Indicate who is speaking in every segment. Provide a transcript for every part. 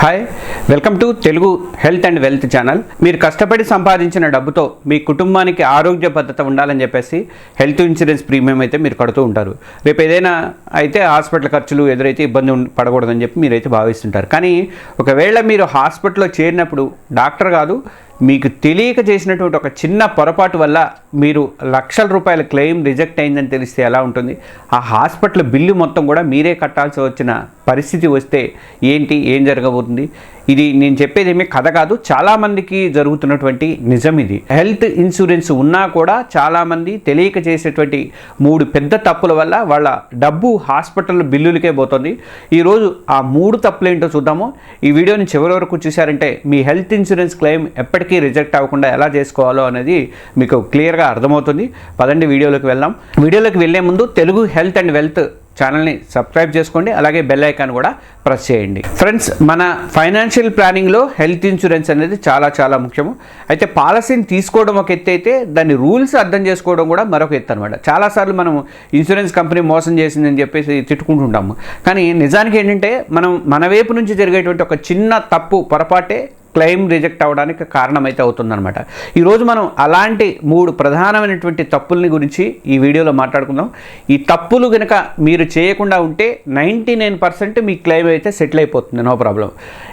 Speaker 1: Hi, welcome to Telugu health and wealth channel. మీరు కష్టపడి సంపాదించిన డబ్బుతో మీ కుటుంబానికి ఆరోగ్య భద్రత ఉండాలని చెప్పేసి హెల్త్ ఇన్సూరెన్స్ ప్రీమియం అయితే మీరు కడుతూ ఉంటారు. రేపు ఏదైనా అయితే హాస్పిటల్ ఖర్చులు ఎదురైతే ఇబ్బంది పడకూడదని చెప్పి మీరైతే భావిస్తుంటారు. కానీ ఒకవేళ మీరు హాస్పిటల్లో చేరినప్పుడు డాక్టర్ కాదు, మీకు తెలియక చేసినటువంటి ఒక చిన్న పొరపాటు వల్ల మీరు లక్షల రూపాయల క్లెయిమ్ రిజెక్ట్ అయిందని తెలిస్తే ఎలా ఉంటుంది? ఆ హాస్పిటల్ బిల్లు మొత్తం కూడా మీరే కట్టాల్సి వచ్చిన పరిస్థితి వస్తే ఏం జరగబోతుంది? ఇది నేను చెప్పేది ఏమీ కథ కాదు, చాలామందికి జరుగుతున్నటువంటి నిజం ఇది. హెల్త్ ఇన్సూరెన్స్ ఉన్నా కూడా చాలామంది తెలియక చేసేటువంటి 3 పెద్ద తప్పుల వల్ల వాళ్ళ డబ్బు హాస్పిటల్ బిల్లులకే పోతుంది. ఈరోజు ఆ 3 తప్పులు ఏంటో చూద్దాము. ఈ వీడియోని చివరి వరకు చూశారంటే మీ హెల్త్ ఇన్సూరెన్స్ క్లెయిమ్ ఎప్పటికీ రిజెక్ట్ అవ్వకుండా ఎలా చేసుకోవాలో అనేది మీకు క్లియర్గా అర్థమవుతుంది. పదండి వీడియోలోకి వెళ్దాం. వీడియోలోకి వెళ్లే ముందు తెలుగు హెల్త్ అండ్ వెల్త్ ఛానల్ని సబ్స్క్రైబ్ చేసుకోండి, అలాగే బెల్ ఐకాన్ కూడా ప్రెస్ చేయండి. ఫ్రెండ్స్, మన ఫైనాన్షియల్ ప్లానింగ్లో హెల్త్ ఇన్సూరెన్స్ అనేది చాలా ముఖ్యము. అయితే పాలసీని తీసుకోవడం ఒక ఎత్తు అయితే దాని రూల్స్ అర్థం చేసుకోవడం కూడా మరొక ఎత్తు అనమాట. చాలాసార్లు మనం ఇన్సూరెన్స్ కంపెనీ మోసం చేసిందని చెప్పేసి తిట్టుకుంటుంటాము. కానీ నిజానికి ఏంటంటే మన వైపు నుంచి జరిగేటువంటి ఒక చిన్న తప్పు పొరపాటే క్లెయిమ్ రిజెక్ట్ అవ్వడానికి కారణమైతే అవుతుందన్నమాట. ఈరోజు మనం అలాంటి 3 ప్రధానమైనటువంటి తప్పుల్ని గురించి ఈ వీడియోలో మాట్లాడుకుందాం. ఈ తప్పులు కనుక మీరు చేయకుండా ఉంటే 99% మీ క్లెయిమ్ అయితే సెటిల్ అయిపోతుంది, నో ప్రాబ్లం.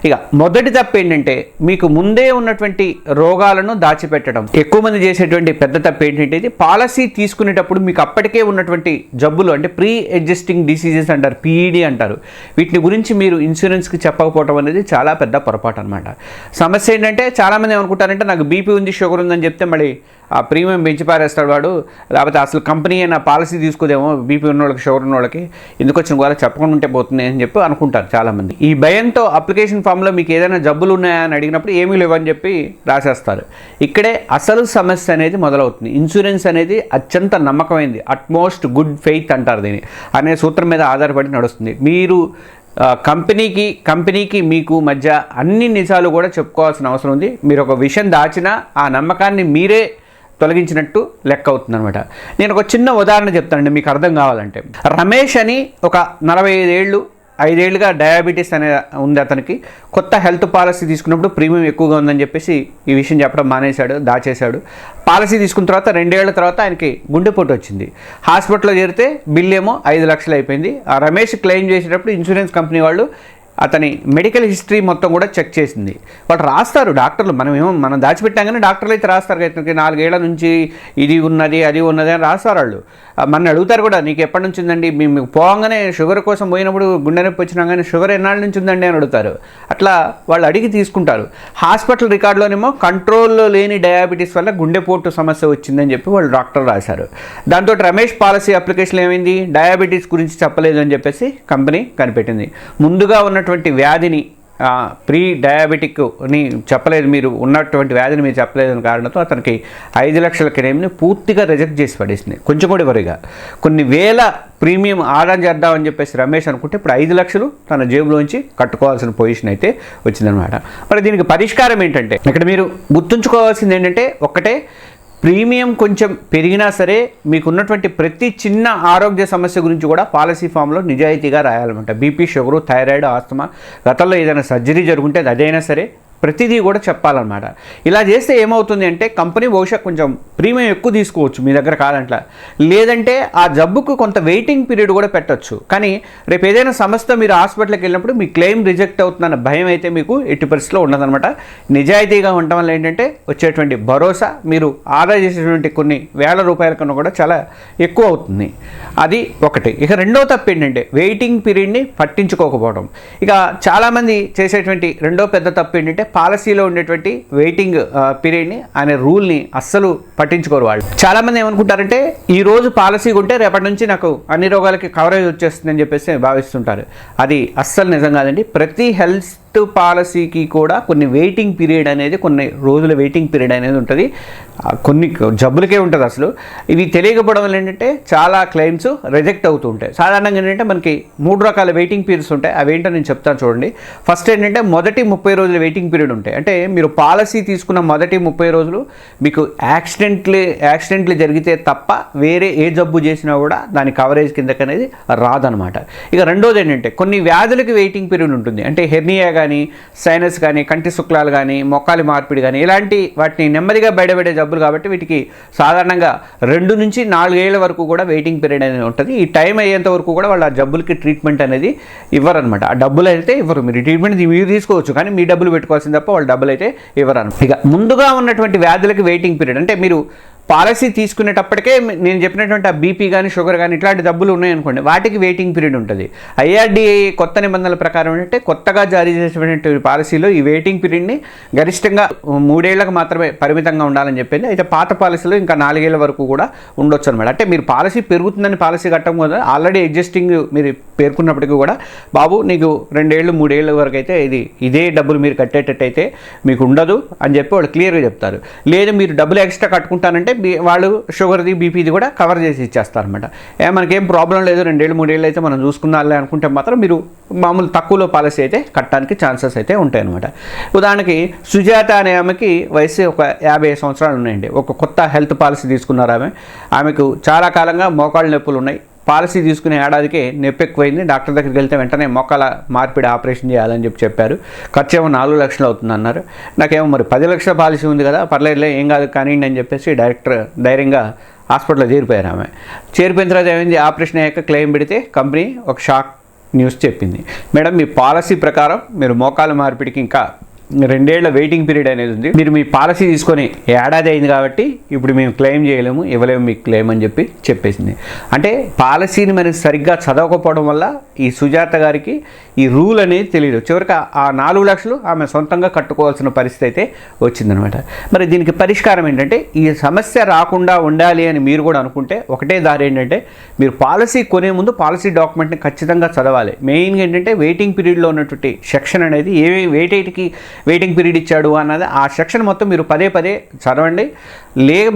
Speaker 1: ఇక మొదటి తప్పు ఏంటంటే మీకు ముందే ఉన్నటువంటి రోగాలను దాచిపెట్టడం. ఎక్కువ మంది చేసేటువంటి పెద్ద తప్పు ఏంటంటే ఇది పాలసీ తీసుకునేటప్పుడు మీకు అప్పటికే ఉన్నటువంటి జబ్బులు అంటే ప్రీ ఎగ్జిస్టింగ్ డిసీజెస్ అంటారు, PED అంటారు. వీటిని గురించి మీరు ఇన్సూరెన్స్కి చెప్పకపోవడం అనేది చాలా పెద్ద పొరపాటు అనమాట. సమస్య ఏంటంటే చాలామంది ఏమనుకుంటారంటే నాకు బీపీ ఉంది, షుగర్ ఉందని చెప్తే మళ్ళీ ఆ ప్రీమియం పెంచి పారేస్తాడు వాడు, లేకపోతే అసలు కంపెనీ అయినా పాలసీ తీసుకోదేమో బీపీ ఉన్న వాళ్ళకి షుగర్ ఉన్న వాళ్ళకి, ఎందుకు వచ్చిన వాళ్ళకి చెప్పకుండా ఉంటే పోతుంది అని చెప్పి అనుకుంటారు చాలామంది. ఈ భయంతో అప్లికేషన్ ఫామ్లో మీకు ఏదైనా జబ్బులు ఉన్నాయా అని అడిగినప్పుడు ఏమీ లేవని చెప్పి రాసేస్తారు. ఇక్కడే అసలు సమస్య అనేది మొదలవుతుంది. ఇన్సూరెన్స్ అనేది అత్యంత నమ్మకమైంది, అట్మోస్ట్ గుడ్ ఫెయిత్ అంటారు దీన్ని, అనే సూత్రం మీద ఆధారపడి నడుస్తుంది. మీరు కంపెనీకి మీకు మధ్య అన్ని నిజాలు కూడా చెప్పుకోవాల్సిన అవసరం ఉంది. మీరు ఒక విషయం దాచినా ఆ నమ్మకాన్ని మీరే తొలగించినట్టు లెక్క అవుతుంది అనమాట. నేను ఒక చిన్న ఉదాహరణ చెప్తానండి మీకు అర్థం కావాలంటే. రమేష్ అని ఒక 5 ఏళ్ళుగా డయాబెటీస్ అనే ఉంది అతనికి. కొత్త హెల్త్ పాలసీ తీసుకున్నప్పుడు ప్రీమియం ఎక్కువగా ఉందని చెప్పేసి ఈ విషయం చెప్పడం మానేశాడు, దాచేశాడు. పాలసీ తీసుకున్న తర్వాత 2 ఏళ్ల తర్వాత ఆయనకి గుండెపోటు వచ్చింది. హాస్పిటల్లో చేరితే బిల్ ఏమో 5 లక్షలు అయిపోయింది. ఆ రమేష్ క్లెయిమ్ చేసేటప్పుడు ఇన్సూరెన్స్ కంపెనీ వాళ్ళు అతని మెడికల్ హిస్టరీ మొత్తం కూడా చెక్ చేసింది. వాళ్ళు రాస్తారు డాక్టర్లు, మనం దాచిపెట్టాం కానీ డాక్టర్లు అయితే రాస్తారు కదా, 4 ఏళ్ల నుంచి ఇది ఉన్నది అది ఉన్నది అని రాస్తారు వాళ్ళు. మన అడుగుతారు కూడా, నీకు ఎప్పటి నుంచి ఉందండి, మీకు పోగానే షుగర్ కోసం పోయినప్పుడు గుండె నొప్పి వచ్చినా కానీ షుగర్ ఎన్నాళ్ళ నుంచి ఉందండి అని అడుగుతారు. అట్లా వాళ్ళు అడిగి తీసుకుంటారు. హాస్పిటల్ రికార్డులోనేమో కంట్రోల్లో లేని డయాబెటీస్ వల్ల గుండెపోటు సమస్య వచ్చిందని చెప్పి వాళ్ళు డాక్టర్ రాశారు. దాంతో రమేష్ పాలసీ అప్లికేషన్ ఏమైంది, డయాబెటీస్ గురించి చెప్పలేదు అని చెప్పేసి కంపెనీ కనిపెట్టింది. ముందుగా ఉన్నటువంటి వ్యాధిని ప్రీ డయాబెటిక్ని చెప్పలేదు, మీరు ఉన్నటువంటి వ్యాధిని మీరు చెప్పలేదు అనే కారణంతో అతనికి 5 లక్షల క్లెయిమ్ని పూర్తిగా రిజెక్ట్ చేసి పడేసింది. కొంచెం కూడా వరిగా కొన్ని వేల ప్రీమియం ఆదా చేద్దామని చెప్పేసి రమేష్ అనుకుంటే ఇప్పుడు 5 లక్షలు తన జేబులోంచి కట్టుకోవాల్సిన పొజిషన్ అయితే వచ్చిందనమాట. మరి దీనికి పరిష్కారం ఏంటంటే ఇక్కడ మీరు గుర్తుంచుకోవాల్సింది ఏంటంటే, ఒక్కటే, ప్రీమియం కొంచెం పెరిగినా సరే మీకున్నటువంటి ప్రతి చిన్న ఆరోగ్య సమస్య గురించి కూడా పాలసీ ఫామ్లో నిజాయితీగా రాయాలన్నమాట. బీపీ, షుగరు, థైరాయిడ్, ఆస్తమా, గతంలో ఏదైనా సర్జరీ జరుగుంటే అదైనా సరే ప్రతిదీ కూడా చెప్పాలన్నమాట. ఇలా చేస్తే ఏమవుతుంది అంటే కంపెనీ బహుశా కొంచెం ప్రీమియం ఎక్కువ తీసుకోవచ్చు మీ దగ్గర కాదంట్లా, లేదంటే ఆ జబ్బుకు కొంత వెయిటింగ్ పీరియడ్ కూడా పెట్టచ్చు. కానీ రేపు ఏదైనా సమస్య మీరు హాస్పిటల్కి వెళ్ళినప్పుడు మీ క్లెయిమ్ రిజెక్ట్ అవుతుందన్న భయం అయితే మీకు ఎట్టి పరిస్థితిలో ఉండదన్నమాట. నిజాయితీగా ఉండటం వల్ల ఏంటంటే వచ్చేటువంటి భరోసా మీరు ఆదా చేసేటువంటి కొన్ని వేల రూపాయల కన్నా కూడా చాలా ఎక్కువ అవుతుంది. అది ఒకటి. ఇక రెండో తప్పు ఏంటంటే వెయిటింగ్ పీరియడ్ని పట్టించుకోకపోవడం. ఇక చాలామంది చేసేటువంటి రెండో పెద్ద తప్పు ఏంటంటే పాలసీలో ఉండేటువంటి వెయిటింగ్ పీరియడ్ని అనే రూల్ని అస్సలు పట్టించుకోరు వాళ్ళు. చాలామంది ఏమనుకుంటారంటే ఈ రోజు పాలసీ ఉంటే రేపటి నుంచి నాకు అన్ని రోగాలకి కవరేజ్ వచ్చేస్తుందని చెప్పేసి భావిస్తుంటారు. అది అస్సలు నిజం కాదండి. ప్రతి హెల్త్ పాలసీకి కూడా కొన్ని వెయిటింగ్ పీరియడ్ అనేది, కొన్ని రోజుల వెయిటింగ్ పీరియడ్ అనేది ఉంటుంది. కొన్ని జబ్బులకే ఉంటుంది అసలు. ఇవి తెలియకపోవడం వల్ల ఏంటంటే చాలా క్లెయిమ్స్ రిజెక్ట్ అవుతూ ఉంటాయి. సాధారణంగా ఏంటంటే మనకి 3 రకాల వెయిటింగ్ పీరియడ్స్ ఉంటాయి. అవేంటో నేను చెప్తాను చూడండి. ఫస్ట్ ఏంటంటే మొదటి 30 రోజుల వెయిటింగ్ పీరియడ్ ఉంటాయి. అంటే మీరు పాలసీ తీసుకున్న మొదటి 30 రోజులు మీకు యాక్సిడెంట్లు జరిగితే తప్ప వేరే ఏ జబ్బు చేసినా కూడా దాని కవరేజ్ కిందకి అనేది రాదనమాట. ఇక రెండోది ఏంటంటే కొన్ని వ్యాధులకి వెయిటింగ్ పీరియడ్ ఉంటుంది. అంటే హెర్నియా కానీ, సైనస్ కానీ, కంటి శుక్లాలు కానీ, మొక్కాలి మార్పిడి కానీ ఇలాంటి వాటిని నెమ్మదిగా బయటపడే జబ్బులు కాబట్టి వీటికి సాధారణంగా 2 నుంచి 4 ఏళ్ల వరకు కూడా వెయిటింగ్ పీరియడ్ అనేది ఉంటుంది. ఈ టైం అయ్యేంత వరకు కూడా వాళ్ళు ఆ జబ్బులకి ట్రీట్మెంట్ అనేది ఇవ్వరనమాట. ఆ డబ్బులు అయితే ఇవ్వరు. మీరు ట్రీట్మెంట్ మీరు తీసుకోవచ్చు కానీ మీ డబ్బులు పెట్టుకోవాల్సింది తప్ప వాళ్ళు డబ్బులు అయితే ఇవ్వరనమాట. ఇక ముందుగా ఉన్నటువంటి వ్యాధులకి వెయిటింగ్ పీరియడ్ అంటే మీరు పాలసీ తీసుకునేటప్పటికే నేను చెప్పినటువంటి ఆ బీపీ కానీ, షుగర్ కానీ ఇట్లాంటి జబ్బులు ఉన్నాయనుకోండి, వాటికి వెయిటింగ్ పీరియడ్ ఉంటుంది. ఐఆర్డీఏ కొత్త నిబంధనల ప్రకారం ఏంటంటే కొత్తగా జారీ చేసినటువంటి పాలసీలో ఈ వెయిటింగ్ పీరియడ్ని గరిష్టంగా 3 ఏళ్లకు మాత్రమే పరిమితంగా ఉండాలని చెప్పింది. అయితే పాత పాలసీలో ఇంకా 4 ఏళ్ల వరకు కూడా ఉండొచ్చు అనమాట. అంటే మీరు పాలసీ పెరుగుతుందని పాలసీ కట్టడం కదా, ఆల్రెడీ ఎగ్జిస్టింగ్ మీరు పేర్కొన్నప్పటికీ కూడా బాబు నీకు 2 ఏళ్ళు 3 ఏళ్ళ వరకు అయితే ఇదే డబ్బులు మీరు కట్టేటట్టయితే మీకు ఉండదు అని చెప్పి వాళ్ళు క్లియర్గా చెప్తారు. లేదు మీరు డబ్బులు ఎక్స్ట్రా కట్టుకుంటానంటే వాళ్ళు షుగర్ది, బీపీది కూడా కవర్ చేసి ఇచ్చేస్తారనమాట. మనకేం ప్రాబ్లం లేదు, 2 ఏళ్ళు 3 ఏళ్ళు అయితే మనం చూసుకున్నాలే అనుకుంటే మాత్రం మీరు మామూలు తక్కువలో పాలసీ అయితే కట్టడానికి ఛాన్సెస్ అయితే ఉంటాయన్నమాట. ఉదాహరణకి సుజాత అనే ఆమెకి వయసు ఒక 50 సంవత్సరాలు ఉన్నాయండి. ఒక కొత్త హెల్త్ పాలసీ తీసుకున్నారు. ఆమెకు చాలా కాలంగా మోకాళ్ళ నొప్పులు ఉన్నాయి. పాలసీ తీసుకునే ఏడాదికే నొప్పి ఎక్కువైంది. డాక్టర్ దగ్గరికి వెళ్తే వెంటనే మొక్కల మార్పిడి ఆపరేషన్ చేయాలని చెప్పారు. ఖర్చు ఏమో 4 లక్షలు అవుతుంది అన్నారు. నాకేమో మరి 10 లక్షల పాలసీ ఉంది కదా, పర్లేదులే ఏం కాదు కానివ్వండి అని చెప్పేసి డైరెక్టర్ ధైర్యంగా హాస్పిటల్లో చేరిపోయారు. ఆమె చేరిపోయిన తర్వాత ఏమైంది, ఆపరేషన్ అయ్యాక క్లెయిమ్ పెడితే కంపెనీ ఒక షాక్ న్యూస్ చెప్పింది. మేడం మీ పాలసీ ప్రకారం మీరు మోకాల మార్పిడికి ఇంకా 2 ఏళ్ల వెయిటింగ్ పీరియడ్ అనేది ఉంది. మీరు మీ పాలసీ తీసుకొని ఏడాది అయింది కాబట్టి ఇప్పుడు మేము క్లెయిమ్ చేయలేము, ఇవ్వలేము మీకు క్లెయిమ్ అని చెప్పేసింది. అంటే పాలసీని మరి సరిగ్గా చదవకపోవడం వల్ల ఈ సుజాత గారికి ఈ రూల్ అనేది తెలియదు. చివరికి ఆ 4 లక్షలు ఆమె సొంతంగా కట్టుకోవాల్సిన పరిస్థితి అయితే వచ్చిందనమాట. మరి దీనికి పరిష్కారం ఏంటంటే, ఈ సమస్య రాకుండా ఉండాలి అని మీరు కూడా అనుకుంటే ఒకటే దారి ఏంటంటే, మీరు పాలసీ కొనే ముందు పాలసీ డాక్యుమెంట్ని ఖచ్చితంగా చదవాలి. మెయిన్గా ఏంటంటే వెయిటింగ్ పీరియడ్లో ఉన్నటువంటి సెక్షన్ అనేది వెయిటింగ్ పీరియడ్ ఇచ్చాడు అన్నది ఆ సెక్షన్ మొత్తం మీరు పదే చదవండి.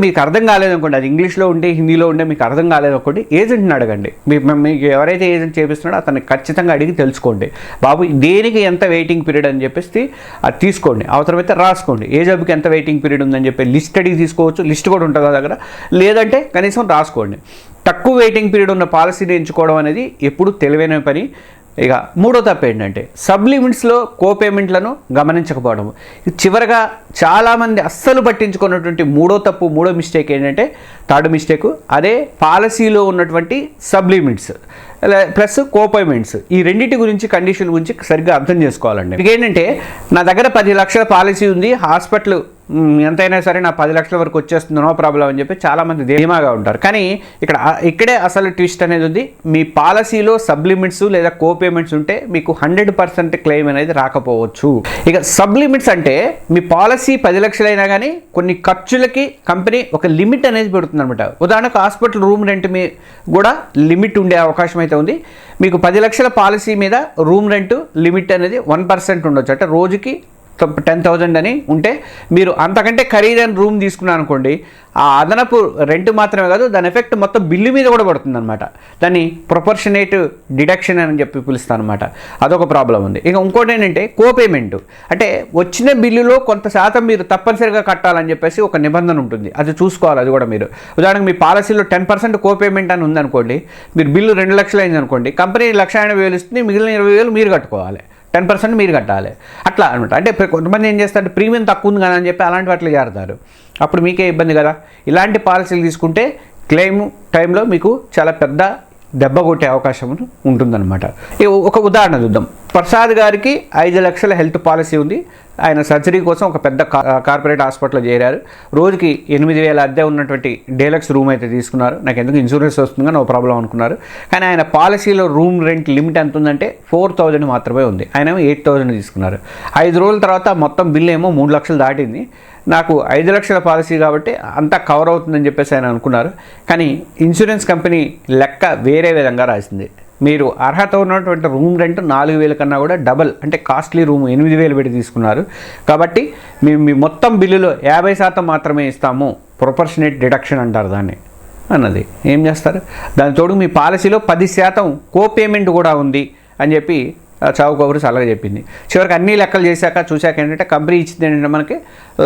Speaker 1: మీకు అర్థం కాలేదనుకోండి, అది ఇంగ్లీష్లో ఉంటే హిందీలో ఉంటే మీకు అర్థం కాలేదనుకోండి, ఏజెంట్ని అడగండి. మీకు ఎవరైతే ఏజెంట్ చేపిస్తున్నాడో అతన్ని ఖచ్చితంగా అడిగి తెలుసుకోండి. బాబు దేనికి ఎంత వెయిటింగ్ పీరియడ్ అని చెప్పేసి అది తీసుకోండి. అవసరమైతే రాసుకోండి. ఏ జబ్బుకి ఎంత వెయిటింగ్ పీరియడ్ ఉందని చెప్పి లిస్ట్ అడిగి తీసుకోవచ్చు. లిస్ట్ కూడా ఉంటుంది దగ్గర. లేదంటే కనీసం రాసుకోండి. తక్కువ వెయిటింగ్ పీరియడ్ ఉన్న పాలసీని ఎంచుకోవడం అనేది ఎప్పుడు తెలివైన పని. ఇక మూడో తప్పు ఏంటంటే సబ్లిమిట్స్లో కోపేమెంట్లను గమనించకపోవడం. చివరగా చాలామంది అస్సలు పట్టించుకున్నటువంటి మూడో మిస్టేక్ ఏంటంటే, థర్డ్ మిస్టేక్, అదే పాలసీలో ఉన్నటువంటి సబ్లిమిట్స్ ప్లస్ కోపేమెంట్స్. ఈ రెండింటి గురించి, కండిషన్ గురించి సరిగ్గా అర్థం చేసుకోవాలండి. ఇంకేంటంటే నా దగ్గర 10 లక్షల పాలసీ ఉంది, హాస్పిటల్ ఎంతైనా సరే నా 10 లక్షల వరకు వచ్చేస్తుంది, నో ప్రాబ్లం అని చెప్పి చాలామంది ధీమాగా ఉంటారు. కానీ ఇక్కడే అసలు ట్విస్ట్ అనేది ఉంది. మీ పాలసీలో సబ్లిమిట్స్ లేదా కోపేమెంట్స్ ఉంటే మీకు 100% క్లెయిమ్ అనేది రాకపోవచ్చు. ఇక సబ్లిమిట్స్ అంటే మీ పాలసీ 10 లక్షలైనా కానీ కొన్ని ఖర్చులకి కంపెనీ ఒక లిమిట్ అనేది పెడుతుంది అనమాట. ఉదాహరణకు హాస్పిటల్ రూమ్ రెంట్ కూడా లిమిట్ ఉండే అవకాశం అయితే ఉంది. మీకు 10 లక్షల పాలసీ మీద రూమ్ రెంట్ లిమిట్ అనేది 1% ఉండొచ్చు. అంటే రోజుకి 10,000 అని ఉంటే మీరు అంతకంటే ఖరీదైన రూమ్ తీసుకున్నాను అనుకోండి, ఆ అదనపు రెంట్ మాత్రమే కాదు దాని ఎఫెక్ట్ మొత్తం బిల్లు మీద కూడా పడుతుంది అనమాట. దాన్ని ప్రొపోర్షనేట్ డిడక్షన్ అని చెప్పి పిలుస్తాను అనమాట. అదొక ప్రాబ్లం ఉంది. ఇక ఇంకోటి ఏంటంటే కోపేమెంట్. అంటే వచ్చిన బిల్లులో కొంత శాతం మీరు తప్పనిసరిగా కట్టాలని చెప్పేసి ఒక నిబంధన ఉంటుంది. అది చూసుకోవాలి. అది కూడా మీరు ఉదాహరణకు మీ పాలసీలో 10% కోపేమెంట్ అని ఉందనుకోండి, మీరు బిల్లు 2 లక్షలు అయింది అనుకోండి, కంపెనీ 1,80,000 ఇస్తుంది, మిగిలిన 20,000 మీరు కట్టుకోవాలి, 10% మీరు కట్టాలి. అట్లా అనమాట. అంటే కొంతమంది ఏం చేస్తారు, ప్రీమియం తక్కువ ఉంది కదా అని చెప్పి అలాంటి వాటిలో చేరుతారు. అప్పుడు మీకే ఇబ్బంది కదా. ఇలాంటి పాలసీలు తీసుకుంటే క్లెయిమ్ టైంలో మీకు చాలా పెద్ద దెబ్బ కొట్టే అవకాశం ఉంటుందన్నమాట. ఒక ఉదాహరణ చూద్దాం. ప్రసాద్ గారికి 5 లక్షల హెల్త్ పాలసీ ఉంది. ఆయన సర్జరీ కోసం ఒక పెద్ద కార్పొరేట్ హాస్పిటల్లో చేరారు. రోజుకి 8,000 అద్దె ఉన్నటువంటి డీలక్స్ రూమ్ అయితే తీసుకున్నారు. నాకు ఎందుకు ఇన్సూరెన్స్ వస్తుందిగా నో ప్రాబ్లం అనుకున్నారు. కానీ ఆయన పాలసీలో రూమ్ రెంట్ లిమిట్ ఎంత ఉందంటే 4,000 మాత్రమే ఉంది. ఆయన 8,000 తీసుకున్నారు. 5 రోజుల తర్వాత మొత్తం బిల్ ఏమో 3 లక్షలు దాటింది. నాకు 5 లక్షల పాలసీ కాబట్టి అంతా కవర్ అవుతుందని చెప్పేసి ఆయన అనుకున్నారు. కానీ ఇన్సూరెన్స్ కంపెనీ లెక్క వేరే విధంగా రాసింది. మీరు అర్హత ఉన్నటువంటి రూమ్ రెంట్ 4,000 కన్నా కూడా డబల్, అంటే కాస్ట్లీ రూమ్ 8,000 పెట్టి తీసుకున్నారు. కాబట్టి మేము మీ మొత్తం బిల్లులో 50% మాత్రమే ఇస్తాము, ప్రొపోర్షనేట్ డిడక్షన్ అంటారు దాన్ని అన్నది. ఏం చేస్తారు? దాని తోడు మీ పాలసీలో 10% కోపేమెంట్ కూడా ఉంది అని చెప్పి చావు కబురు చల్లగా చెప్పింది. చివరికి అన్ని లెక్కలు చూశాక ఏంటంటే కంపెనీ ఇచ్చింది ఏంటంటే మనకి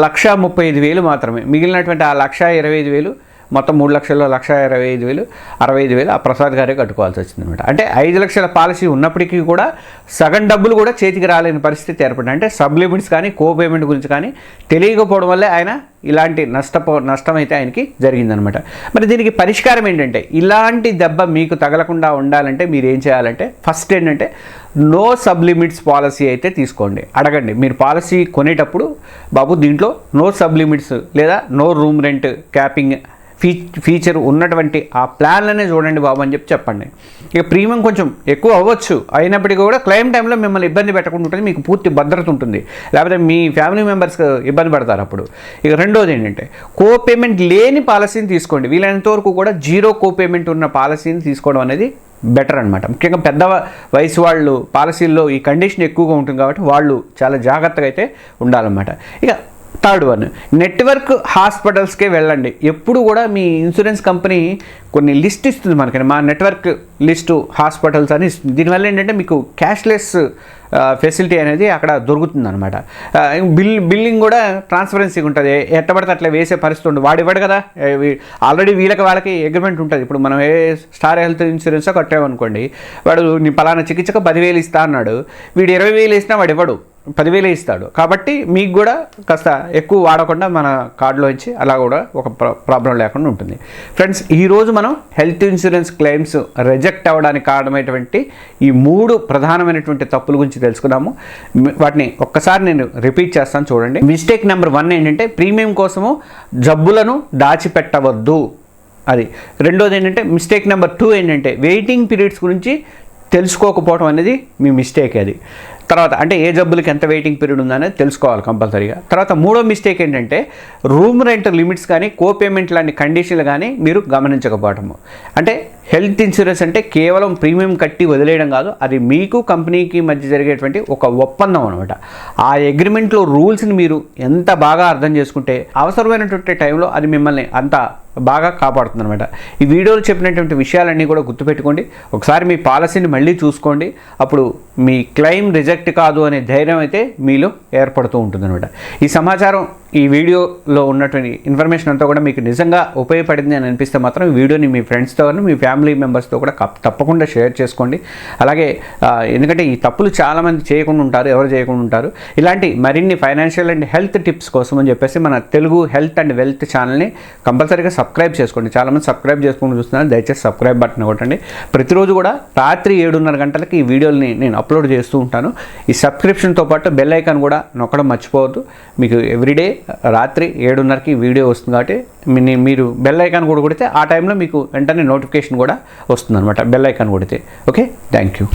Speaker 1: 1,35,000 మాత్రమే. మిగిలినటువంటి ఆ 1,25,000 మొత్తం 3,20,000 65,000 ఆ ప్రసాద్ గారే కట్టుకోవాల్సి వచ్చిందనమాట. అంటే 5 లక్షల పాలసీ ఉన్నప్పటికీ కూడా సగం డబ్బులు కూడా చేతికి రాలేని పరిస్థితి ఏర్పడింది. అంటే సబ్ లిమిట్స్ కానీ కో పేమెంట్ గురించి కానీ తెలియకపోవడం వల్లే ఆయన ఇలాంటి నష్టం అయితే ఆయనకి జరిగిందనమాట. మరి దీనికి పరిష్కారం ఏంటంటే, ఇలాంటి దెబ్బ మీకు తగలకుండా ఉండాలంటే మీరు ఏం చేయాలంటే, ఫస్ట్ ఏంటంటే నో సబ్ లిమిట్స్ పాలసీ అయితే తీసుకోండి. అడగండి మీరు పాలసీ కొనేటప్పుడు, బాబు దీంట్లో నో సబ్ లిమిట్స్ లేదా no room rent capping feature ఉన్నటువంటి ఆ ప్లాన్లనే చూడండి బాబు అని చెప్పండి. ఇక ప్రీమియం కొంచెం ఎక్కువ అవ్వచ్చు, అయినప్పటికీ కూడా క్లెయిమ్ టైంలో మిమ్మల్ని ఇబ్బంది పెట్టకుండా ఉంటుంది, మీకు పూర్తి భద్రత ఉంటుంది, లేకపోతే మీ ఫ్యామిలీ మెంబర్స్ ఇబ్బంది పడతారు అప్పుడు. ఇక రెండోది ఏంటంటే కో పేమెంట్ లేని పాలసీని తీసుకోండి. వీలైనంత వరకు కూడా జీరో కో పేమెంట్ ఉన్న పాలసీని తీసుకోవడం అనేది బెటర్ అనమాట. ముఖ్యంగా పెద్ద వయసు వాళ్ళు పాలసీల్లో ఈ కండిషన్ ఎక్కువగా ఉంటుంది కాబట్టి వాళ్ళు చాలా జాగ్రత్తగా అయితే ఉండాలన్నమాట. ఇక థర్డ్ వన్, నెట్వర్క్ హాస్పిటల్స్కే వెళ్ళండి. ఎప్పుడు కూడా మీ ఇన్సూరెన్స్ కంపెనీ కొన్ని లిస్ట్ ఇస్తుంది మనకి, మా నెట్వర్క్ లిస్టు హాస్పిటల్స్ అని ఇస్తుంది. దీనివల్ల ఏంటంటే మీకు క్యాష్లెస్ ఫెసిలిటీ అనేది అక్కడ దొరుకుతుంది అనమాట. బిల్లింగ్ కూడా ట్రాన్స్పరెన్సీ ఉంటుంది, ఎట్టబడితే అట్లా వేసే పరిస్థితి ఉంటుంది. వాడు ఇవ్వడు కదా, ఆల్రెడీ వాళ్ళకి అగ్రిమెంట్ ఉంటుంది. ఇప్పుడు మనం ఏ స్టార్ హెల్త్ ఇన్సూరెన్స్ కట్టామనుకోండి, వాడు నీ పలానా చికిత్సకు 10,000 ఇస్తా అన్నాడు, వీడు 20,000 ఇచ్చినా వాడు ఇవ్వడు, 10,000 ఇస్తాడు. కాబట్టి మీకు కూడా కాస్త ఎక్కువ వాడకుండా మన కార్డులో ఇచ్చి అలా కూడా ఒక ప్రాబ్లం లేకుండా ఉంటుంది. ఫ్రెండ్స్, ఈరోజు మనం హెల్త్ ఇన్సూరెన్స్ క్లెయిమ్స్ రిజెక్ట్ అవ్వడానికి కారణమైనటువంటి ఈ 3 ప్రధానమైనటువంటి తప్పుల గురించి తెలుసుకున్నాము. వాటిని ఒక్కసారి నేను రిపీట్ చేస్తాను చూడండి. మిస్టేక్ నెంబర్ 1 ఏంటంటే ప్రీమియం కోసము జబ్బులను దాచిపెట్టవద్దు, అది. రెండోది ఏంటంటే మిస్టేక్ నెంబర్ 2 ఏంటంటే వెయిటింగ్ పీరియడ్స్ గురించి తెలుసుకోకపోవడం అనేది మీ మిస్టేక్. అది తర్వాత అంటే ఏ జబ్బులకి ఎంత వెయిటింగ్ పీరియడ్ ఉందనేది తెలుసుకోవాలి కంపల్సరీగా. తర్వాత మూడో మిస్టేక్ ఏంటంటే రూమ్ రెంట్ లిమిట్స్ కానీ కో పేమెంట్ లాంటి కండిషన్లు కానీ మీరు గమనించకపోవటము. అంటే హెల్త్ ఇన్సూరెన్స్ అంటే కేవలం ప్రీమియం కట్టి వదిలేయడం కాదు, అది మీకు కంపెనీకి మధ్య జరిగేటువంటి ఒక ఒప్పందం అనమాట. ఆ అగ్రిమెంట్లో రూల్స్ని మీరు ఎంత బాగా అర్థం చేసుకుంటే అవసరమైనటువంటి టైంలో అది మిమ్మల్ని అంత బాగా కాపాడుతుంది అనమాట. ఈ వీడియోలో చెప్పినటువంటి విషయాలన్నీ కూడా గుర్తుపెట్టుకోండి. ఒకసారి మీ పాలసీని మళ్ళీ చూసుకోండి, అప్పుడు మీ క్లెయిమ్ రిజెక్ట్ కాదు అనే ధైర్యం అయితే మీలో ఏర్పడుతూ ఉంటుంది అనమాట. ఈ సమాచారం, ఈ వీడియోలో ఉన్నటువంటి ఇన్ఫర్మేషన్ అంతా కూడా మీకు నిజంగా ఉపయోగపడింది అని అనిపిస్తే మాత్రం ఈ వీడియోని మీ ఫ్రెండ్స్తో మీ ఫ్యామిలీ మెంబర్స్తో కూడా తప్పకుండా షేర్ చేసుకోండి. అలాగే ఎందుకంటే ఈ తప్పులు చాలామంది చేయకుండా ఉంటారు, ఎవరు చేయకుండా ఉంటారు. ఇలాంటి మరిన్ని ఫైనాన్షియల్ అండ్ హెల్త్ టిప్స్ కోసం అని చెప్పేసి మన తెలుగు హెల్త్ అండ్ వెల్త్ ఛానల్ని కంపల్సరీగా సబ్స్క్రైబ్ చేసుకోండి. చాలామంది సబ్స్క్రైబ్ చేసుకుని చూస్తున్నారు, దయచేసి సబ్స్క్రైబ్ బటన్ కొట్టండి. ప్రతిరోజు కూడా రాత్రి 7:30 గంటలకి ఈ వీడియోని నేను అప్లోడ్ చేస్తూ ఉంటాను. ఈ సబ్స్క్రిప్షన్తో పాటు బెల్ ఐకాన్ కూడా నొక్కడం మర్చిపోవద్దు. మీకు ఎవ్రీడే రాత్రి 7:30కి వీడియో వస్తుంది కాబట్టి మీరు బెల్ ఐకాన్ కూడా కొడితే ఆ టైంలో మీకు వెంటనే నోటిఫికేషన్ కూడా వస్తుంది అనమాట, బెల్ ఐకాన్ కొడితే. Okay, thank you.